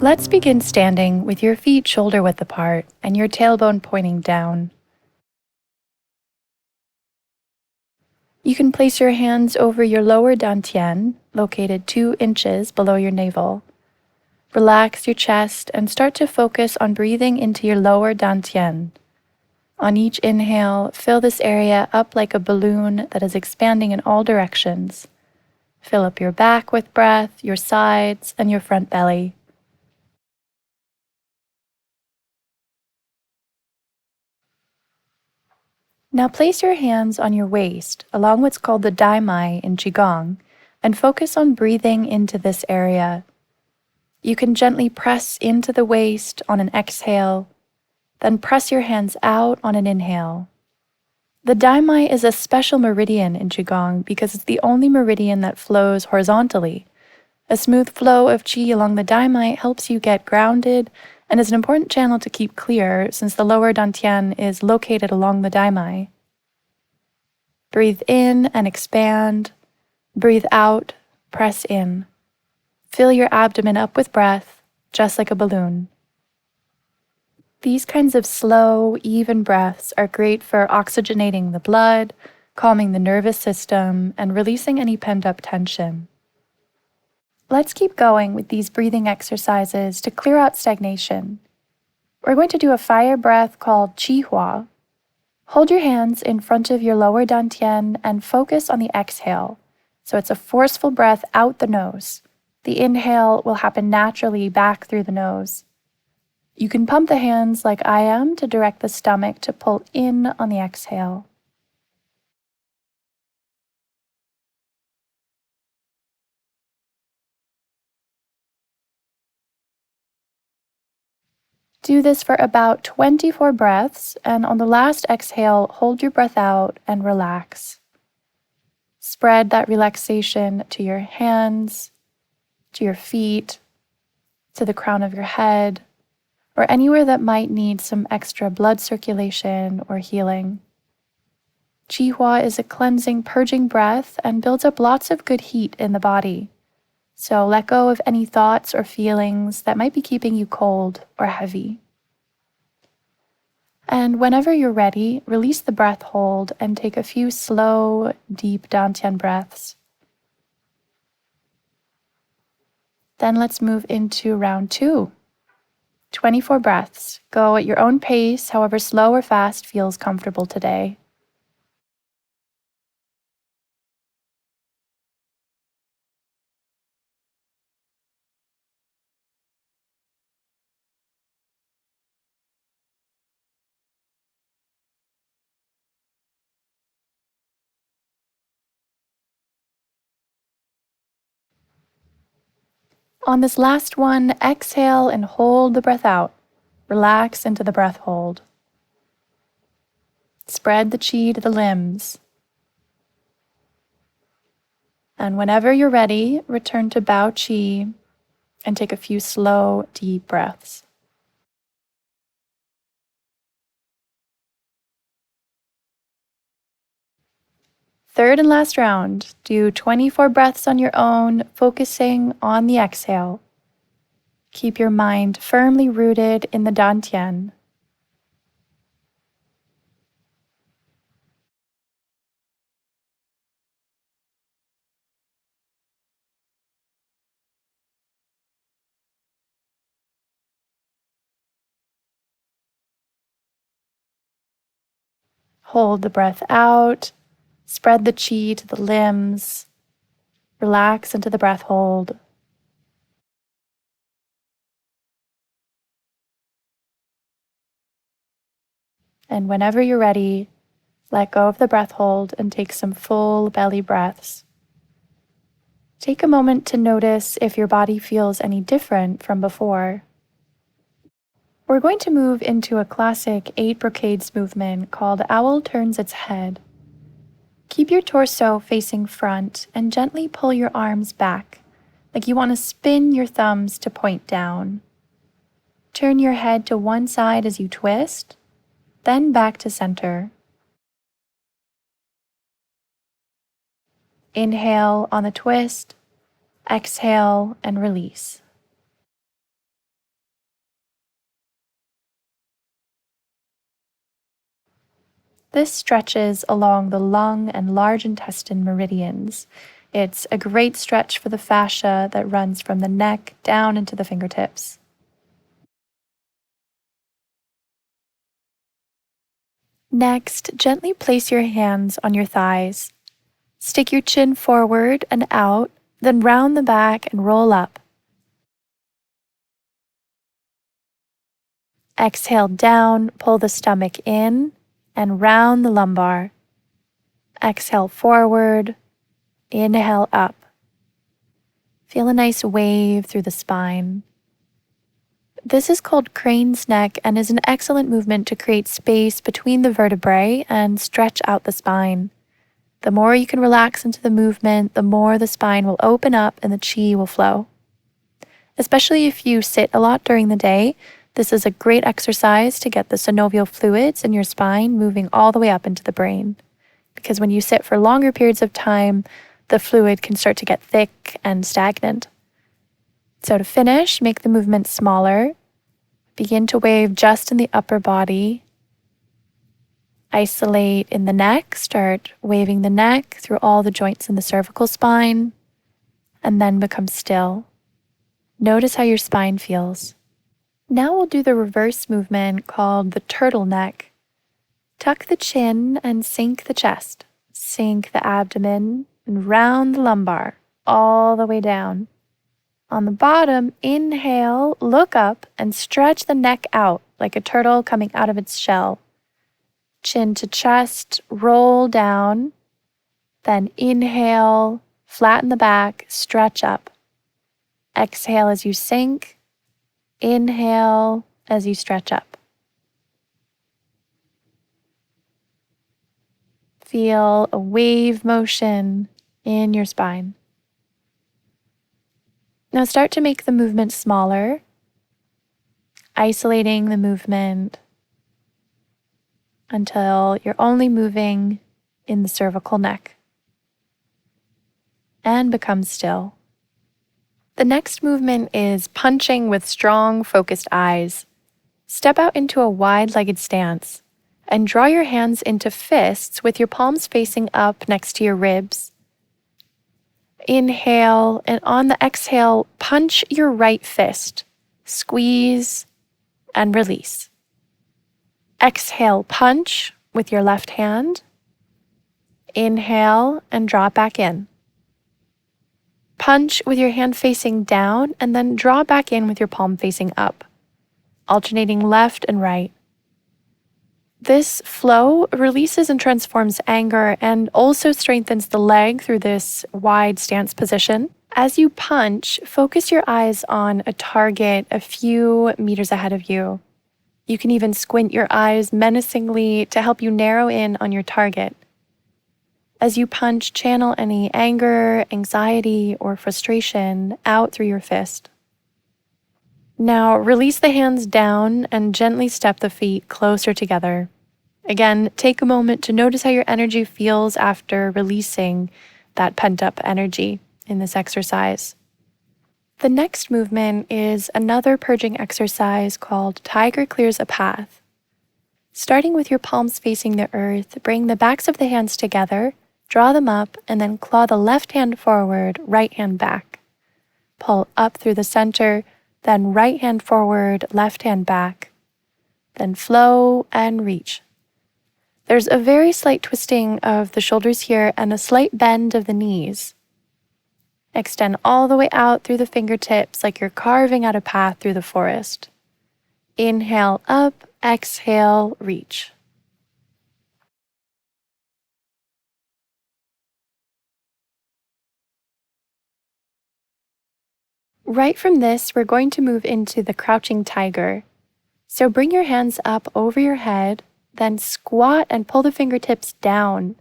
Let's begin standing with your feet shoulder width apart and your tailbone pointing down. You can place your hands over your lower dantian, located 2 inches below your navel. Relax your chest and start to focus on breathing into your lower dantian. On each inhale, fill this area up like a balloon that is expanding in all directions. Fill up your back with breath, your sides, and your front belly. Now place your hands on your waist along what's called the daimai in Qigong and focus on breathing into this area. You can gently press into the waist on an exhale, then press your hands out on an inhale. The daimai is a special meridian in Qigong because it's the only meridian that flows horizontally. A smooth flow of qi along the daimai helps you get grounded and is an important channel to keep clear since the lower dantian is located along the daimai. Breathe in and expand. Breathe out, press in. Fill your abdomen up with breath, just like a balloon. These kinds of slow, even breaths are great for oxygenating the blood, calming the nervous system, and releasing any pent-up tension. Let's keep going with these breathing exercises to clear out stagnation. We're going to do a fire breath called Qihua. Hold your hands in front of your lower dantian and focus on the exhale. So it's a forceful breath out the nose. The inhale will happen naturally back through the nose. You can pump the hands like I am to direct the stomach to pull in on the exhale. Do this for about 24 breaths, and on the last exhale, hold your breath out and relax. Spread that relaxation to your hands, to your feet, to the crown of your head, or anywhere that might need some extra blood circulation or healing. Qihua is a cleansing, purging breath and builds up lots of good heat in the body. So let go of any thoughts or feelings that might be keeping you cold or heavy. And whenever you're ready, release the breath hold and take a few slow, deep dantian breaths. Then let's move into round 2. 24 breaths. Go at your own pace, however slow or fast feels comfortable today. On this last one, exhale and hold the breath out. Relax into the breath hold. Spread the qi to the limbs. And whenever you're ready, return to Bao Qi and take a few slow, deep breaths. Third and last round, do 24 breaths on your own, focusing on the exhale. Keep your mind firmly rooted in the dantian. Hold the breath out, spread the qi to the limbs, relax into the breath hold. And whenever you're ready, let go of the breath hold and take some full belly breaths. Take a moment to notice if your body feels any different from before. We're going to move into a classic 8 brocades movement called Owl Turns Its Head. Keep your torso facing front and gently pull your arms back, like you want to spin your thumbs to point down. Turn your head to one side as you twist, then back to center. Inhale on the twist, exhale and release. This stretches along the lung and large intestine meridians. It's a great stretch for the fascia that runs from the neck down into the fingertips. Next, gently place your hands on your thighs. Stick your chin forward and out, then round the back and roll up. Exhale down, pull the stomach in, and round the lumbar. Exhale forward, inhale up. Feel a nice wave through the spine. This is called crane's neck and is an excellent movement to create space between the vertebrae and stretch out the spine. The more you can relax into the movement, the more the spine will open up and the chi will flow. Especially if you sit a lot during the day, this is a great exercise to get the synovial fluids in your spine moving all the way up into the brain. Because when you sit for longer periods of time, the fluid can start to get thick and stagnant. So to finish, make the movement smaller. Begin to wave just in the upper body. Isolate in the neck, start waving the neck through all the joints in the cervical spine, and then become still. Notice how your spine feels. Now we'll do the reverse movement called the turtleneck. Tuck the chin and sink the chest. Sink the abdomen and round the lumbar all the way down. On the bottom, inhale, look up and stretch the neck out like a turtle coming out of its shell. Chin to chest, roll down. Then inhale, flatten the back, stretch up. Exhale as you sink. Inhale as you stretch up. Feel a wave motion in your spine. Now start to make the movement smaller, isolating the movement until you're only moving in the cervical neck. And become still. The next movement is punching with strong, focused eyes. Step out into a wide-legged stance and draw your hands into fists with your palms facing up next to your ribs. Inhale, and on the exhale, punch your right fist. Squeeze and release. Exhale, punch with your left hand. Inhale and draw it back in. Punch with your hand facing down and then draw back in with your palm facing up, alternating left and right. This flow releases and transforms anger and also strengthens the leg through this wide stance position. As you punch, focus your eyes on a target a few meters ahead of you. You can even squint your eyes menacingly to help you narrow in on your target. As you punch, channel any anger, anxiety, or frustration out through your fist. Now release the hands down and gently step the feet closer together. Again, take a moment to notice how your energy feels after releasing that pent-up energy in this exercise. The next movement is another purging exercise called Tiger Clears a Path. Starting with your palms facing the earth, bring the backs of the hands together, draw them up, and then claw the left hand forward, right hand back. Pull up through the center, then right hand forward, left hand back. Then flow and reach. There's a very slight twisting of the shoulders here and a slight bend of the knees. Extend all the way out through the fingertips like you're carving out a path through the forest. Inhale up, exhale, reach. Right from this, we're going to move into the crouching tiger. So bring your hands up over your head, then squat and pull the fingertips down.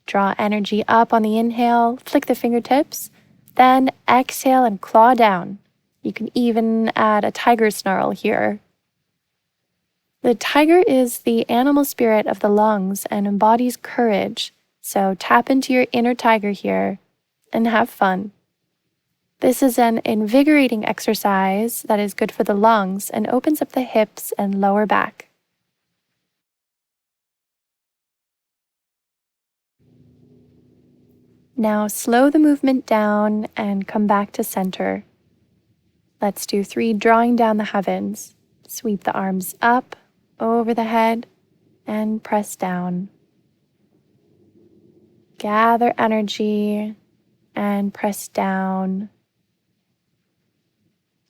Draw energy up on the inhale, flick the fingertips, then exhale and claw down. You can even add a tiger snarl here. The tiger is the animal spirit of the lungs and embodies courage, so tap into your inner tiger here and have fun. This is an invigorating exercise that is good for the lungs and opens up the hips and lower back. Now slow the movement down and come back to center. Let's do 3 drawing down the heavens. Sweep the arms up, over the head, and press down. Gather energy and press down.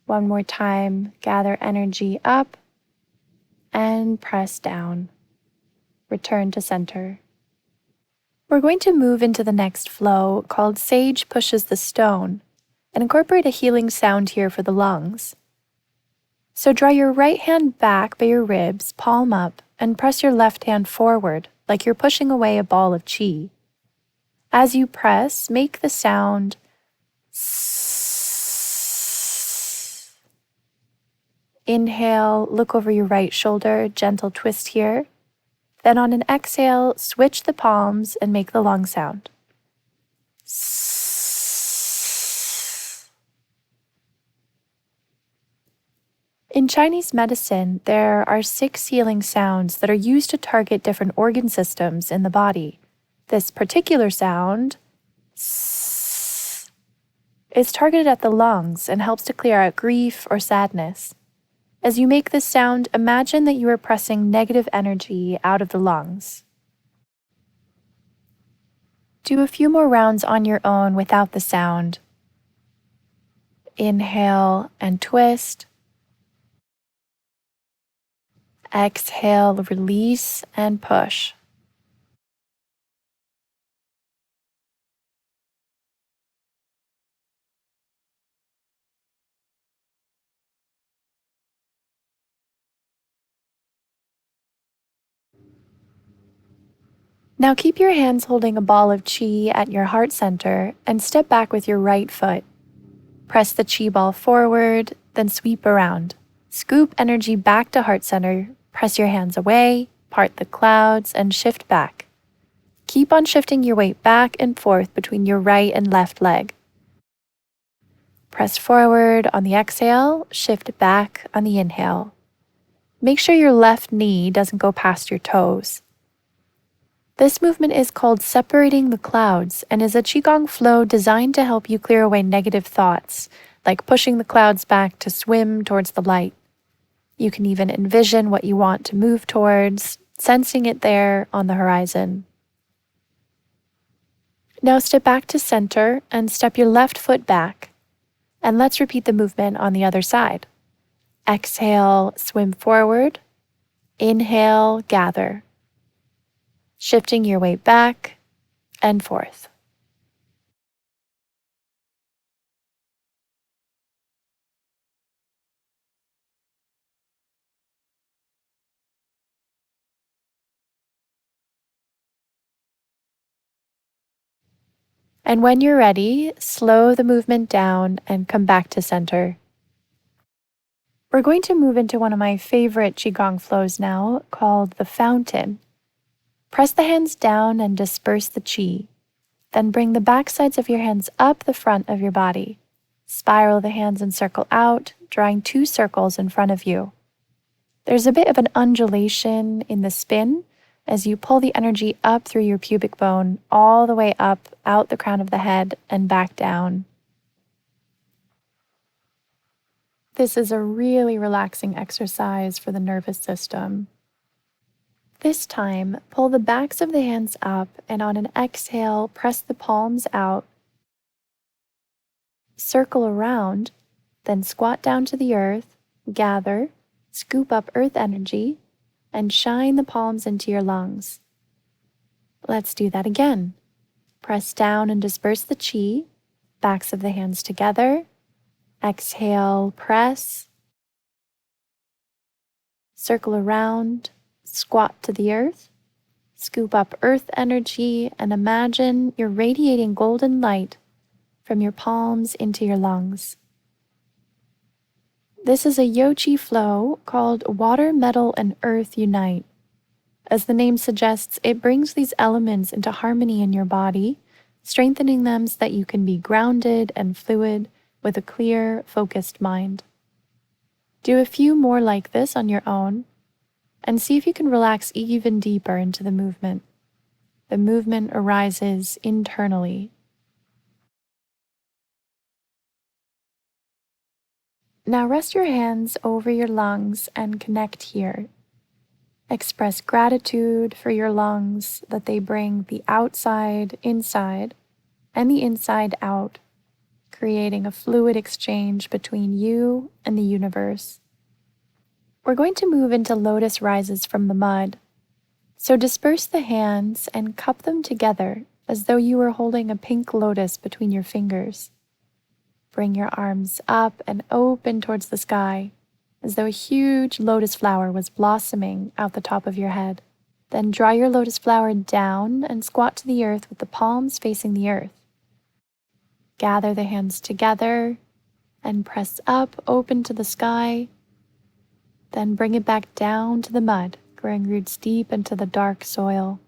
One more time, gather energy up and press down. Return to center. We're going to move into the next flow called Sage Pushes the Stone and incorporate a healing sound here for the lungs. So draw your right hand back by your ribs, palm up, and press your left hand forward like you're pushing away a ball of qi. As you press, make the sound S. Inhale, look over your right shoulder, gentle twist here. Then on an exhale, switch the palms and make the long sound. S. In Chinese medicine, there are 6 healing sounds that are used to target different organ systems in the body. This particular sound, S, is targeted at the lungs and helps to clear out grief or sadness. As you make this sound, imagine that you are pressing negative energy out of the lungs. Do a few more rounds on your own without the sound. Inhale and twist. Exhale, release and push. Now keep your hands holding a ball of qi at your heart center and step back with your right foot. Press the qi ball forward, then sweep around. Scoop energy back to heart center, press your hands away, part the clouds, and shift back. Keep on shifting your weight back and forth between your right and left leg. Press forward on the exhale, shift back on the inhale. Make sure your left knee doesn't go past your toes. This movement is called separating the clouds and is a Qigong flow designed to help you clear away negative thoughts, like pushing the clouds back to swim towards the light. You can even envision what you want to move towards, sensing it there on the horizon. Now step back to center and step your left foot back. And let's repeat the movement on the other side. Exhale, swim forward. Inhale, gather. Shifting your weight back and forth. And when you're ready, slow the movement down and come back to center. We're going to move into one of my favorite Qigong flows now, called the fountain. Press the hands down and disperse the qi. Then bring the back sides of your hands up the front of your body. Spiral the hands and circle out, drawing 2 circles in front of you. There's a bit of an undulation in the spin as you pull the energy up through your pubic bone, all the way up, out the crown of the head, and back down. This is a really relaxing exercise for the nervous system. This time, pull the backs of the hands up and on an exhale, press the palms out. Circle around, then squat down to the earth, gather, scoop up earth energy, and shine the palms into your lungs. Let's do that again. Press down and disperse the qi, backs of the hands together. Exhale, press. Circle around, squat to the earth, scoop up earth energy, and imagine you're radiating golden light from your palms into your lungs. This is a Yochi flow called Water, Metal, and Earth Unite. As the name suggests, it brings these elements into harmony in your body, strengthening them so that you can be grounded and fluid with a clear, focused mind. Do a few more like this on your own, and see if you can relax even deeper into the movement. The movement arises internally, Now rest your hands over your lungs and connect here. Express gratitude for your lungs, that they bring the outside inside and the inside out, creating a fluid exchange between you and the universe. We're going to move into lotus rises from the mud. So disperse the hands and cup them together as though you were holding a pink lotus between your fingers. Bring your arms up and open towards the sky, as though a huge lotus flower was blossoming out the top of your head. Then draw your lotus flower down and squat to the earth with the palms facing the earth. Gather the hands together and press up, open to the sky. Then bring it back down to the mud, growing roots deep into the dark soil.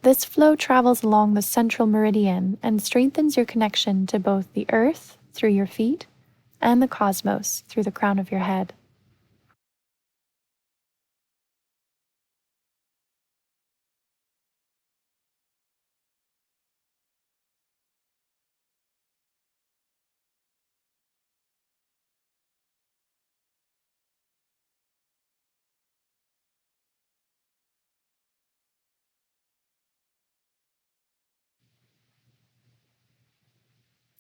This flow travels along the central meridian and strengthens your connection to both the earth through your feet and the cosmos through the crown of your head.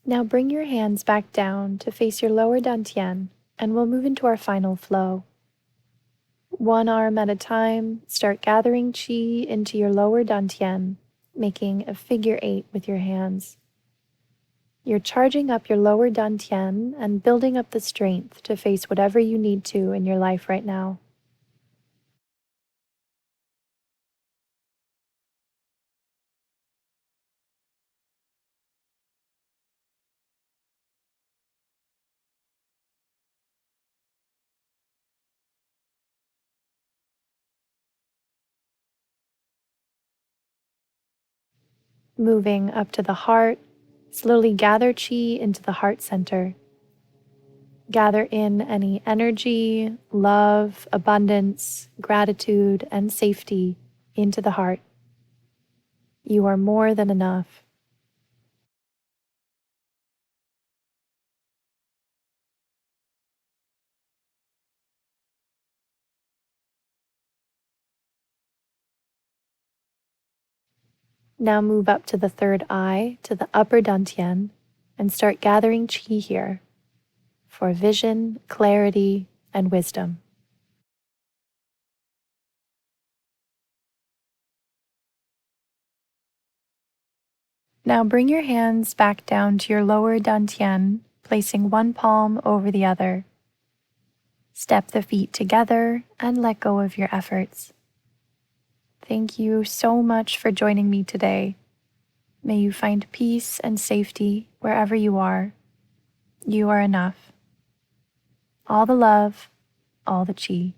Now bring your hands back down to face your lower dantian, and we'll move into our final flow. One arm at a time, start gathering qi into your lower dantian, making a figure 8 with your hands. You're charging up your lower dantian and building up the strength to face whatever you need to in your life right now. Moving up to the heart, slowly gather qi into the heart center. Gather in any energy, love, abundance, gratitude, and safety into the heart. You are more than enough. Now move up to the third eye, to the upper dantian, and start gathering qi here for vision, clarity, and wisdom. Now bring your hands back down to your lower dantian, placing one palm over the other. Step the feet together and let go of your efforts. Thank you so much for joining me today. May you find peace and safety wherever you are. You are enough. All the love, all the chi.